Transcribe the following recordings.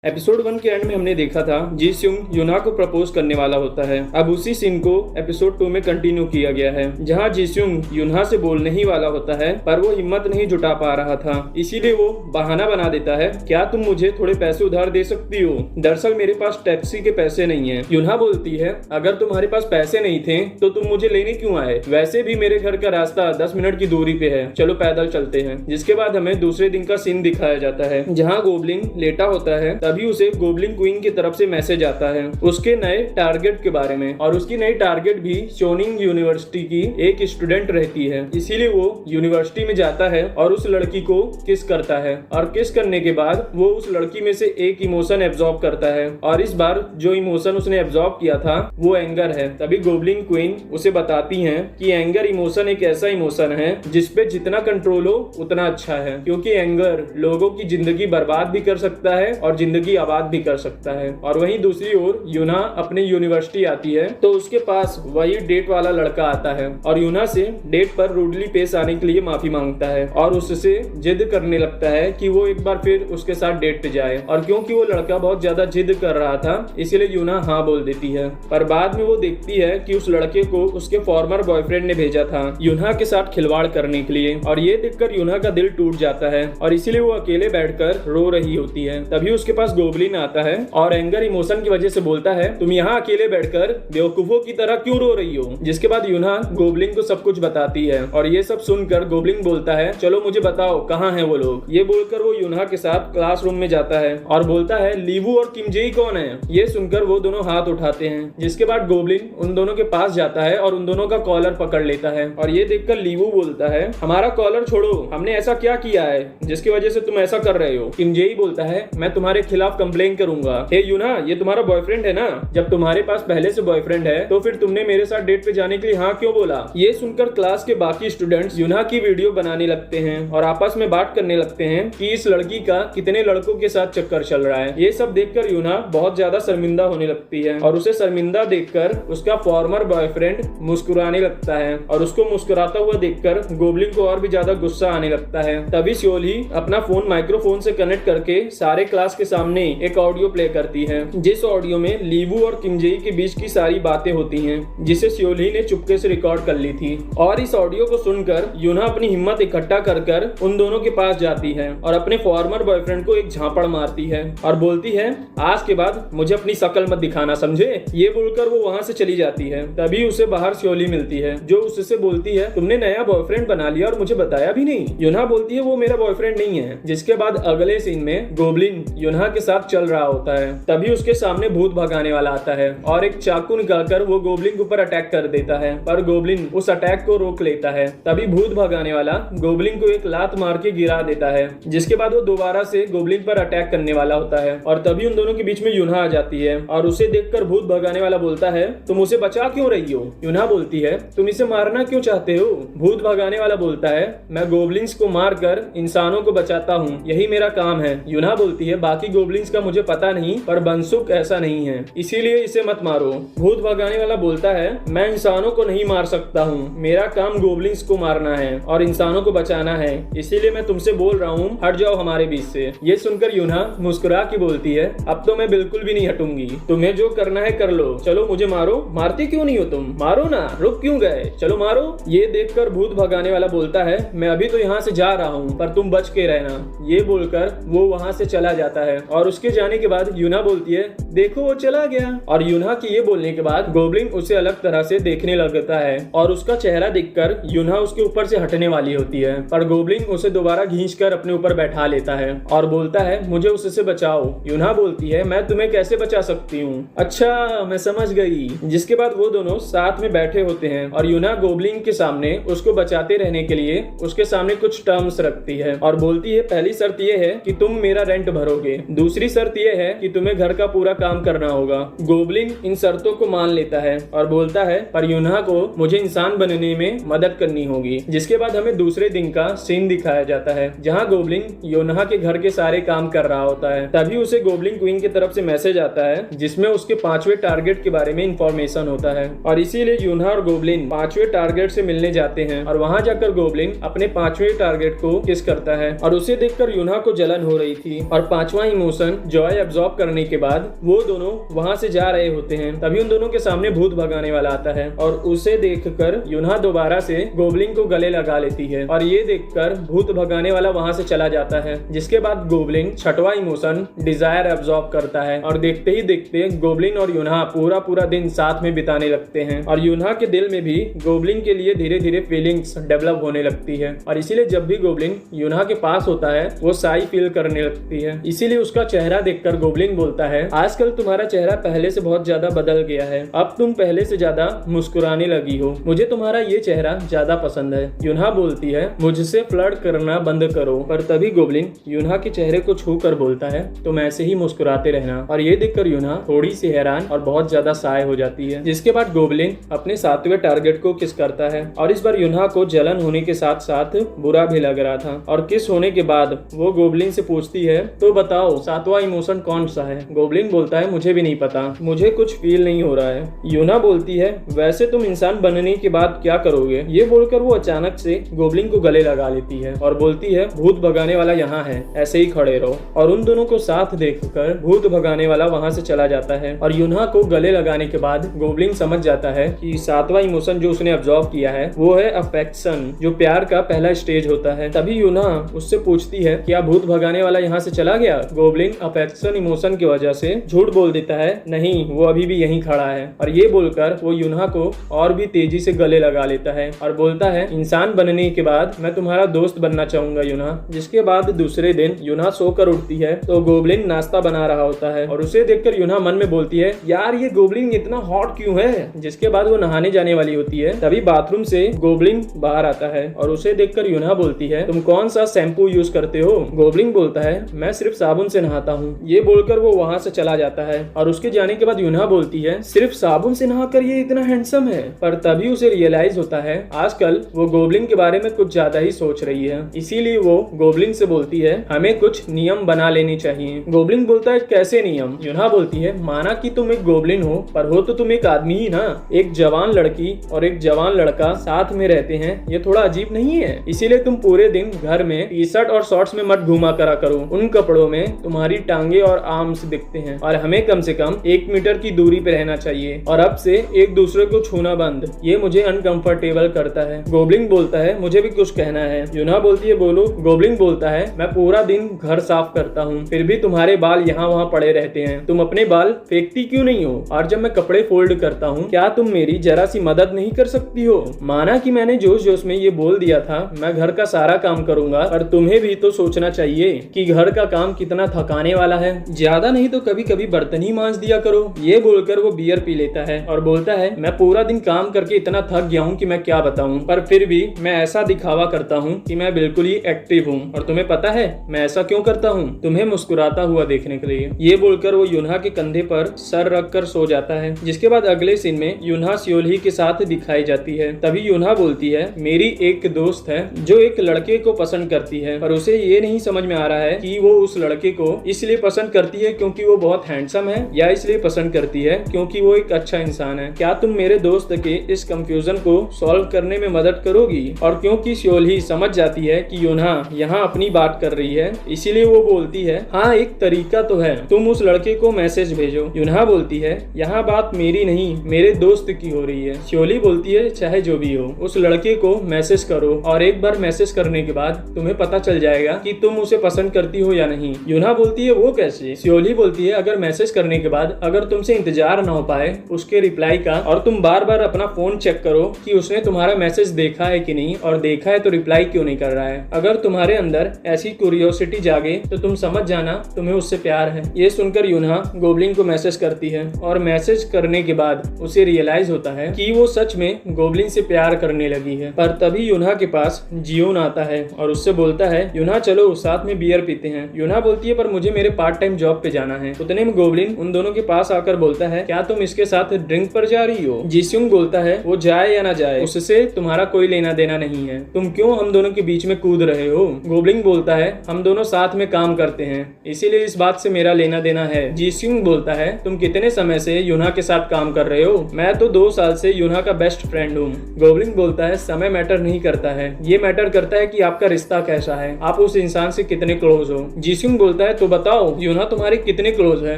Episode 1 के and में हमने देखा था जी स्यूंग यूना को प्रपोज करने वाला होता है। अब उसी सीन को एपिसोड 2 में कंटिन्यू किया गया है, जहां जी स्यूंग यूना से बोलने ही वाला होता है, पर वो हिम्मत नहीं जुटा पा रहा था। इसीलिए वो बहाना बना देता है, क्या तुम मुझे थोड़े पैसे उधार दे सकती हो? दरअसल मेरे पास टैक्सी के पैसे नहीं है। यूना बोलती है, अगर तुम्हारे पास पैसे नहीं थे तो तुम मुझे लेने क्यों आए? वैसे भी मेरे घर का रास्ता 10 मिनट की दूरी पे है, चलो पैदल चलते हैं। जिसके बाद हमें दूसरे दिन का सीन दिखाया जाता है, जहाँ गोबलिन लेटा होता है। तभी उसे गोबलिन क्वीन की तरफ से मैसेज आता है उसके नए टारगेट के बारे में, और उसकी नई टारगेट भी शोनिंग यूनिवर्सिटी की एक स्टूडेंट रहती है। इसीलिए वो यूनिवर्सिटी में जाता है और उस लड़की को किस करता है, और किस करने के बाद वो उस लड़की में से एक इमोशन एब्जॉर्ब करता है, और इस बार जो इमोशन उसने एब्जॉर्ब किया था वो एंगर है। तभी गोबलिन क्वीन उसे बताती है कि एंगर इमोशन एक ऐसा इमोशन है जिसपे जितना कंट्रोल हो उतना अच्छा है, क्योंकि एंगर लोगों की जिंदगी बर्बाद भी कर सकता है और जिंदगी आबाद भी कर सकता है। और वहीं दूसरी ओर यूना अपने यूनिवर्सिटी आती है तो उसके पास वही डेट वाला लड़का आता है और यूना से डेट पर रूडली पेश आने के लिए माफी मांगता है और उससे जिद करने लगता है कि वो एक बार फिर उसके साथ डेट पे जाए। और क्योंकि वो लड़का बहुत ज्यादा जिद कर रहा था इसलिए यूना हाँ बोल देती है, पर बाद में वो देखती है कि उस लड़के को उसके फॉर्मर बॉयफ्रेंड ने भेजा था यूना के साथ खिलवाड़ करने के लिए, और ये देखकर यूना का दिल टूट जाता है और इसीलिए वो अकेले बैठकर रो रही होती है। तभी उसके पास गोबलिन आता है और एंगर इमोशन की वजह से बोलता है, तुम यहाँ अकेले बैठकर बेवकूफों की तरह क्यों रो रही हो? जिसके बाद यूना गोबलिन को सब कुछ बताती है और ये सब सुनकर गोबलिन बोलता है, चलो मुझे बताओ कहाँ हैं वो लोग। ये बोलकर वो यूना के साथ क्लासरूम में जाता है और बोलता है, लीवू और किम जेई कौन है? ये सुनकर वो दोनों हाथ उठाते हैं। जिसके बाद गोबलिन उन दोनों के पास जाता है और उन दोनों का कॉलर पकड़ लेता है, और ये देखकर लीवू बोलता है, हमारा कॉलर छोड़ो, हमने ऐसा क्या किया है जिसकी वजह से तुम ऐसा कर रहे हो? किम जेई बोलता है, मैं तुम्हारे खिलाफ कंप्लेन करूंगा। हे यूना, ये तुम्हारा बॉयफ्रेंड है ना? जब तुम्हारे पास पहले से बॉयफ्रेंड है तो फिर तुमने मेरे साथ डेट पे जाने के लिए हाँ क्यों बोला? ये सुनकर क्लास के बाकी स्टूडेंट्स यूना की वीडियो बनाने लगते हैं और आपस में बात करने लगते हैं कि इस लड़की का कितने लड़कों के साथ चक्कर चल रहा है। ये सब देखकर यूना बहुत ज्यादा शर्मिंदा होने लगती है और उसे शर्मिंदा देखकर उसका फॉर्मर बॉयफ्रेंड मुस्कुराने लगता है, और उसको मुस्कुराता हुआ देखकर गोबलिन को और भी ज्यादा गुस्सा आने लगता है। तभी श्योली अपना फोन माइक्रोफोन से कनेक्ट करके सारे क्लास के सामने एक ऑडियो प्ले करती है, जिस ऑडियो में लीवू और किम जेई के बीच की सारी बातें होती हैं, जिसे श्योली ने चुपके से रिकॉर्ड कर ली थी। और इस ऑडियो को सुनकर यूना अपनी हिम्मत इकट्ठा कर उन दोनों के पास जाती है और अपने फॉर्मर बॉयफ्रेंड को एक झापड़ मारती है और बोलती है, आज के बाद मुझे अपनी शकल मत दिखाना, समझे? ये बोलकर वो वहाँ से चली जाती है। तभी उसे बाहर श्योली मिलती है जो उससे बोलती है, तुमने नया बॉयफ्रेंड बना लिया और मुझे बताया भी नहीं। यूना बोलती है, वो मेरा बॉयफ्रेंड नहीं है। जिसके बाद अगले सीन में गोबलिन यूना के साथ चल रहा होता है। तभी उसके सामने भूत भगाने वाला आता है और एक चाकू निकालकर वो गोबलिन के ऊपर अटैक कर देता है, पर गोबलिन उस अटैक को रोक लेता है। तभी भूत भगाने वाला गोबलिन को एक लात मार के गिरा देता है, जिसके बाद वो दोबारा से गोबलिन पर अटैक करने वाला होता है, और तभी उन दोनों के बीच में यूना आ जाती है और उसे देखकर भूत भगाने वाला बोलता है, तुम उसे बचा क्यों रही हो? यूना बोलती है, तुम इसे मारना क्यों चाहते हो? भूत भगाने वाला बोलता है, मैं गोबलिन्स को मारकर इंसानों को बचाता हूँ, यही मेरा काम है। यूना बोलती है, बाकी गोबलिन्स का मुझे पता नहीं, पर बंसुक ऐसा नहीं है, इसीलिए इसे मत मारो। भूत भगाने वाला बोलता है, मैं इंसानों को नहीं मार सकता हूँ, मेरा काम गोबलिन्स को मारना है और इंसानों को बचाना है, इसीलिए मैं तुमसे बोल रहा हूँ, हट जाओ हमारे बीच से। ये सुनकर यूना मुस्कुरा के बोलती है, अब तो मैं बिल्कुल भी नहीं हटूंगी, तुम्हें जो करना है कर लो, चलो मुझे मारो। मारती क्यों नहीं हो तुम? मारो ना, रुक क्यों गए, चलो मारो। ये देखकर भूत भगाने वाला बोलता है, मैं अभी तो यहाँ से जा रहा हूँ, पर तुम बच के रहना। ये बोलकर वो वहाँ से चला जाता है और उसके जाने के बाद यूना बोलती है, देखो वो चला गया। और यूना की ये बोलने के बाद गोबलिन उसे अलग तरह से देखने लगता है और उसका चेहरा देखकर यूना उसके ऊपर से हटने वाली होती है, पर गोबलिन उसे दोबारा खींचकर अपने ऊपर बैठा लेता है और बोलता है, मुझे उससे बचाओ। यूना बोलती है, मैं तुम्हें कैसे बचा सकती हूँ? अच्छा, मैं समझ गई। जिसके बाद वो दोनों साथ में बैठे होते हैं और यूना गोबलिन के सामने उसको बचाते रहने के लिए उसके सामने कुछ टर्म्स रखती है और बोलती है, पहली शर्त ये है कि तुम मेरा रेंट भरोगे, दूसरी शर्त ये है कि तुम्हें घर का पूरा काम करना होगा। गोबलिन इन शर्तों को मान लेता है और बोलता है, पर यूना को मुझे इंसान बनने में मदद करनी होगी। जिसके बाद हमें दूसरे दिन का सीन दिखाया जाता है, जहाँ गोबलिन यूना के घर के सारे काम कर रहा होता है। तभी उसे गोबलिन क्वीन की तरफ से मैसेज आता है जिसमें उसके 5वें टारगेट के बारे में इंफॉर्मेशन होता है, और इसीलिए यूना और गोबलिन 5वें टारगेट से मिलने जाते हैं और वहाँ जाकर गोबलिन अपने 5वें टारगेट को किस करता है और उसे देखकर यूना को जलन हो रही थी और 5वां इमोशन इमोशन जॉय एब्जॉर्ब करने के बाद वो दोनों वहां से जा रहे होते हैं। तभी उन दोनों के सामने भूत भगाने वाला आता है और उसे देखकर यूना दोबारा से गोबलिन को गले लगा लेती है और ये देखकर भूत भगाने वाला वहां से चला जाता है। जिसके बाद गोबलिन छठवां इमोशन डिजायर एब्जॉर्ब करता है और देखते ही देखते गोबलिन और यूना पूरा दिन साथ में बिताने लगते हैं और यूना के दिल में भी गोबलिन के लिए धीरे धीरे फीलिंग्स डेवलप होने लगती है और इसीलिए जब भी गोबलिन यूना के पास होता है वो साई फील करने लगती है। इसीलिए उसका चेहरा देखकर गोबलिन बोलता है, आजकल तुम्हारा चेहरा पहले से बहुत ज्यादा बदल गया है, अब तुम पहले से ज्यादा मुस्कुराने लगी हो, मुझे तुम्हारा ये चेहरा ज्यादा पसंद है। यूना बोलती है, मुझसे फ्लर्ट करना बंद करो। पर तभी गोबलिन यूना के चेहरे को छू कर बोलता है, तुम ऐसे ही मुस्कुराते रहना। और ये देखकर यूना थोड़ी सी हैरान और बहुत ज्यादा साय हो जाती है। जिसके बाद गोबलिन अपने 7वें टारगेट को किस करता है और इस बार यूना को जलन होने के साथ साथ बुरा भी लग रहा था। और किस होने के बाद वो गोबलिन से पूछती है, तो बताओ 7वां इमोशन कौन सा है। गोबलिन बोलता है, मुझे भी नहीं पता, मुझे कुछ फील नहीं हो रहा है। यूना बोलती है, वैसे तुम इंसान बनने के बाद क्या करोगे। ये बोलकर वो अचानक से गोबलिन को गले लगा लेती है और बोलती है, भूत भगाने वाला यहाँ है, ऐसे ही खड़े रहो। और उन दोनों को साथ देखकर भूत भगाने वाला वहां से चला जाता है और यूना को गले लगाने के बाद गोबलिन समझ जाता है कि 7वां इमोशन जो उसने ऑब्जर्व किया है वो है अफेक्शन, जो प्यार का पहला स्टेज होता है। तभी यूना उससे पूछती है, क्या भूत भगाने वाला यहाँ से चला गया। गोबलिन अफेक्शन इमोशन की वजह से झूठ बोल देता है, नहीं वो अभी भी यहीं खड़ा है। और ये बोलकर वो यूना को और भी तेजी से गले लगा लेता है और बोलता है, इंसान बनने के बाद मैं तुम्हारा दोस्त बनना चाहूंगा यूना। जिसके बाद दूसरे दिन यूना सोकर उठती है तो गोबलिन नाश्ता बना रहा होता है और उसे देखकर यूना मन में बोलती है, यार ये गोबलिन इतना हॉट क्यों है। जिसके बाद वो नहाने जाने वाली होती है। तभी बाथरूम से गोबलिन बाहर आता है और उसे देखकर यूना बोलती है, तुम कौन सा शैम्पू यूज करते हो। गोबलिन बोलता है, मैं सिर्फ साबुन से नहाता हूँ। ये बोलकर वो वहां से चला जाता है और उसके जाने के बाद यूना बोलती है, सिर्फ साबुन से नहाकर ये इतना हैंडसम है। पर तभी उसे रियलाइज होता है आजकल वो गोबलिन के बारे में कुछ ज्यादा ही सोच रही है। इसीलिए वो गोबलिन से बोलती है, हमें कुछ नियम बना लेने चाहिए। गोबलिन बोलता है, कैसे नियम। यूना बोलती है, माना कि तुम एक गोबलिन हो पर हो तो तुम एक आदमी ही ना। एक जवान लड़की और एक जवान लड़का साथ में रहते हैं, ये थोड़ा अजीब नहीं है। इसीलिए तुम पूरे दिन घर में टी शर्ट और शॉर्ट्स में मत घूमा करा करो। उन कपड़ों में तुम्हारी टांगे और आर्म्स दिखते हैं और हमें कम से कम 1 मीटर की दूरी पे रहना चाहिए और अब से एक दूसरे को छूना बंद। ये मुझे अनकंफर्टेबल करता है। गोबलिन बोलता है, मुझे भी कुछ कहना है। यूना बोलती है, बोलो। गोबलिन बोलता है, मैं पूरा दिन घर साफ करता हूँ फिर भी तुम्हारे बाल यहाँ वहाँ पड़े रहते हैं। तुम अपने बाल फेंकती क्यों नहीं हो। और जब मैं कपड़े फोल्ड करता हूँ क्या तुम मेरी जरा सी मदद नहीं कर सकती हो। माना कि मैंने जोश जोश में ये बोल दिया था मैं घर का सारा काम करूंगा, पर तुम्हें भी तो सोचना चाहिए कि घर का काम कितना थकाने वाला है। ज्यादा नहीं तो कभी कभी बर्तन ही मांज दिया करो। ये बोलकर वो बियर पी लेता है और बोलता है, मैं पूरा दिन काम करके इतना थक गया हूँ कि मैं क्या बताऊँ, पर फिर भी मैं ऐसा दिखावा करता हूँ कि मैं बिल्कुल ही एक्टिव हूँ। और तुम्हें पता है मैं ऐसा क्यों करता हूँ, तुम्हें मुस्कुराता हुआ देखने के लिए। ये बोलकर वो यूना के कंधे पर सर रख कर सो जाता है। जिसके बाद अगले सीन में यूना सियोली के साथ दिखाई जाती है। तभी यूना बोलती है, मेरी एक दोस्त है जो एक लड़के को पसंद करती है पर उसे ये नहीं समझ में आ रहा है कि वो उस लड़के को इसलिए पसंद करती है क्योंकि वो बहुत हैंडसम है या इसलिए पसंद करती है क्योंकि वो एक अच्छा इंसान है। क्या तुम मेरे दोस्त के इस कंफ्यूजन को सॉल्व करने में मदद करोगी। और क्योंकि सियोली समझ जाती है कि यूना यहाँ अपनी बात कर रही है इसीलिए वो बोलती है, हाँ एक तरीका तो है, तुम उस लड़के को मैसेज भेजो। यूना बोलती है, यहाँ बात मेरी नहीं मेरे दोस्त की हो रही है। सियोली बोलती है, चाहे जो भी हो उस लड़के को मैसेज करो और एक बार मैसेज करने के बाद तुम्हें पता चल जाएगा कि तुम उसे पसंद करती हो या नहीं। यूना बोलती है, वो कैसे। सियोली बोलती है, अगर मैसेज करने के बाद अगर तुमसे इंतजार ना हो पाए उसके रिप्लाई का और तुम बार बार अपना फोन चेक करो कि उसने तुम्हारा मैसेज देखा है कि नहीं और देखा है तो रिप्लाई क्यों नहीं कर रहा है। अगर तुम्हारे अंदर ऐसी क्यूरियोसिटी जागे तो तुम समझ जाना तुम्हें उससे प्यार है। ये सुनकर यूना गोबलिन को मैसेज करती है और मैसेज करने के बाद उसे रियलाइज होता है कि वो सच में गोबलिन से प्यार करने लगी है। पर तभी यूना के पास जियोन आता है और उससे बोलता है, यूना चलो साथ में बियर पीते हैं। यूना बोलती है, पर मुझे मेरे पार्ट टाइम जॉब पे जाना है। उतने में गोबलिन उन दोनों के पास आकर बोलता है, क्या तुम इसके साथ ड्रिंक पर जा रही हो। जिस्यूंग बोलता है, वो जाए या ना जाए उससे तुम्हारा कोई लेना देना नहीं है, तुम क्यों हम दोनों के बीच में कूद रहे हो। गोबलिन बोलता है, हम दोनों साथ में काम करते हैं इसीलिए इस बात से मेरा लेना देना है। जिस्यूंग बोलता है, तुम कितने समय से यूना के साथ काम कर रहे हो। मैं तो 2 साल से यूना का बेस्ट फ्रेंड हूँ। गोबलिन बोलता है, समय मैटर नहीं करता है, ये मैटर करता है कि आपका रिश्ता कैसा है, आप उस इंसान से कितने क्लोज हो। जिस्यूंग बोलता है, तो बताओ यूना तुम्हारी कितने क्लोज है।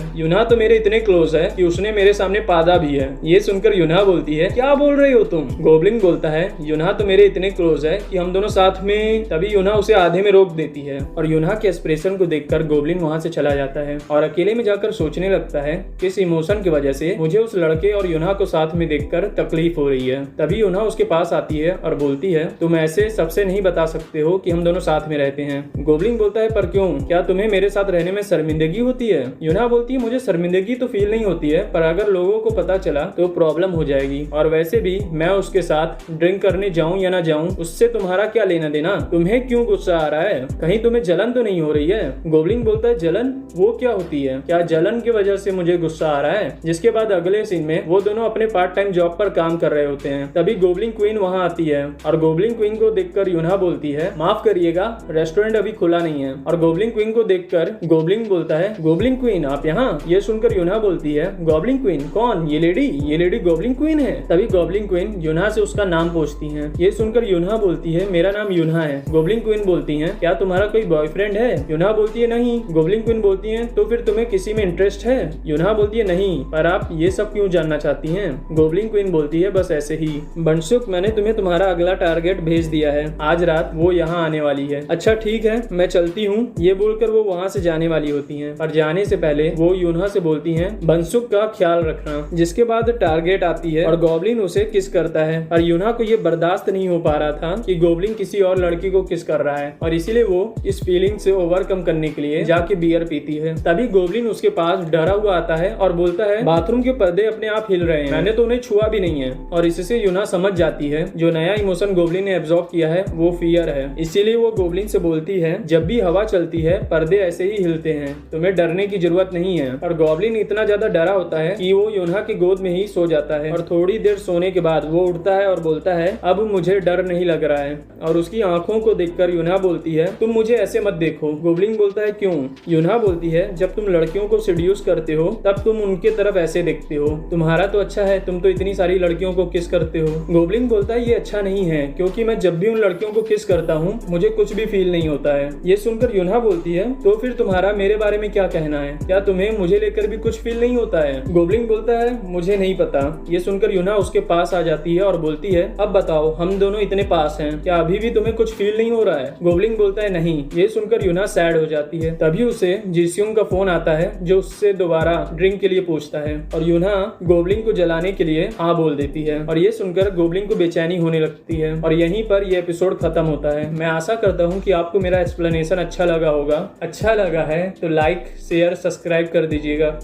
यूना तो मेरे इतने क्लोज है कि उसने मेरे सामने पादा भी है। ये सुनकर यूना बोलती है क्या बोल रही हो तुम। गोब्लिन बोलता है यूना तो मेरे इतने क्लोज है कि हम दोनों साथ में। तभी यूना उसे आधे में रोक देती है और यूना के एक्सप्रेशन को देखकर गोब्लिन वहाँ से चला जाता है और अकेले में जाकर सोचने लगता है किस इमोशन की वजह से मुझे उस लड़के और यूना को साथ में देखकर तकलीफ हो रही है। तभी यूना उसके पास आती है और बोलती है तुम ऐसे सबसे नहीं बता सकते हो कि हम दोनों साथ में रहते हैं। गोब्लिन बोलता है पर क्यों, क्या तुम्हें मेरे साथ रहने में शर्मिंदगी होती है। यूना बोलती है मुझे शर्मिंदगी तो फील नहीं होती है, पर अगर लोगों को पता चला तो प्रॉब्लम हो जाएगी और वैसे भी मैं उसके साथ ड्रिंक करने जाऊं या ना जाऊं उससे तुम्हारा क्या लेना देना। तुम्हें क्यों गुस्सा आ रहा है, कहीं तुम्हें जलन तो नहीं हो रही है। गोब्लिन बोलता है जलन, वो क्या होती है, क्या जलन की वजह से मुझे गुस्सा आ रहा है। जिसके बाद अगले सीन में वो दोनों अपने पार्ट टाइम जॉब पर काम कर रहे होते हैं। तभी गोब्लिन क्वीन वहाँ आती है और गोब्लिन क्वीन को देखकर यूना बोलती है माफ करिएगा रेस्टोरेंट अभी खुला नहीं है। और गोब्लिन क्वीन को देखकर गोब्लिन बोलता है गोब्लिन क्वीन आप यहाँ। ये सुनकर यूना बोलती है गोब्लिन क्वीन कौन, ये लेडी गोब्लिन क्वीन है। तभी गोब्लिन क्वीन यूना से उसका नाम पूछती है। ये सुनकर यूना बोलती है मेरा नाम यूना है। गोब्लिन क्वीन बोलती है क्या तुम्हारा कोई बॉयफ्रेंड है। यूना बोलती है नहीं। गोब्लिन क्वीन बोलती है तो फिर तुम्हें किसी में इंटरेस्ट है। यूना बोलती है नहीं, पर आप ये सब क्यों जानना चाहती हैं। गोब्लिन क्वीन बोलती है बस ऐसे ही। बंसुक मैंने तुम्हें तुम्हारा अगला टारगेट भेज दिया है, आज रात वो यहाँ आने वाली है। अच्छा ठीक है मैं चलती हूँ। ये बोलकर वो वहाँ से जाने वाली होती हैं और जाने से पहले वो यूना से बोलती हैं बंसुक का ख्याल रखना। जिसके बाद टारगेट आती है और गोब्लिन उसे किस करता है और यूना को ये बर्दाश्त नहीं हो पा रहा था कि गोब्लिन किसी और लड़की को किस कर रहा है और इसीलिए वो इस फीलिंग से ओवरकम करने के लिए जाके बियर पीती है। तभी गोब्लिन उसके पास डरा हुआ आता है और बोलता है बाथरूम के पर्दे अपने आप हिल रहे हैं, मैंने तो उन्हें छुआ भी नहीं है। और इससे यूना समझ जाती है जो नया इमोशन गोब्लिन ने एब्जॉर्ब किया है वो फियर है। इसीलिए वो गोब्लिन से बोलती है जब भी हवा चलती है पर्दे ऐसे ही हिलते हैं, तुम्हें डरने की जरूरत नहीं है। और गोब्लिन इतना ज्यादा डरा होता है कि वो यूना की गोद में ही सो जाता है और थोड़ी देर सोने के बाद वो उठता है और बोलता है अब मुझे डर नहीं लग रहा है। और उसकी आंखों को देखकर यूना बोलती है तुम मुझे ऐसे मत देखो। गोब्लिन बोलता है क्यों। यूना बोलती है जब तुम लड़कियों को सेड्यूस करते हो तब तुम उनके तरफ ऐसे देखते हो, तुम्हारा तो अच्छा है तुम तो इतनी सारी लड़कियों को किस करते हो। गोब्लिन बोलता है ये अच्छा नहीं है क्योंकि मैं जब भी उन लड़कियों को किस करता हूँ मुझे कुछ भी फील नहीं होता है। ये सुनकर यूना बोलती है तो फिर तुम्हारा मेरे बारे में क्या कहना है, क्या तुम्हें मुझे लेकर भी कुछ फील नहीं होता है। गोब्लिन बोलता है मुझे नहीं पता। ये सुनकर यूना उसके पास आ जाती है और बोलती है अब बताओ हम दोनों इतने पास हैं, क्या अभी भी तुम्हें कुछ फील नहीं हो रहा है। गोब्लिन बोलता है नहीं। ये सुनकर यूना सैड हो जाती है। तभी उसे जीस्यूंग का फोन आता है जो उससे दोबारा ड्रिंक के लिए पूछता है और यूना गोब्लिन को जलाने के लिए हाँ बोल देती है। और ये सुनकर गोब्लिन को बेचैनी होने लगती है और यहीं पर ये एपिसोड खत्म होता है। मैं आशा करता हूँ कि आपको मेरा एक्सप्लेनेशन अच्छा लगा होगा। अच्छा लगा है तो लाइक शेयर सब्सक्राइब कर दीजिएगा।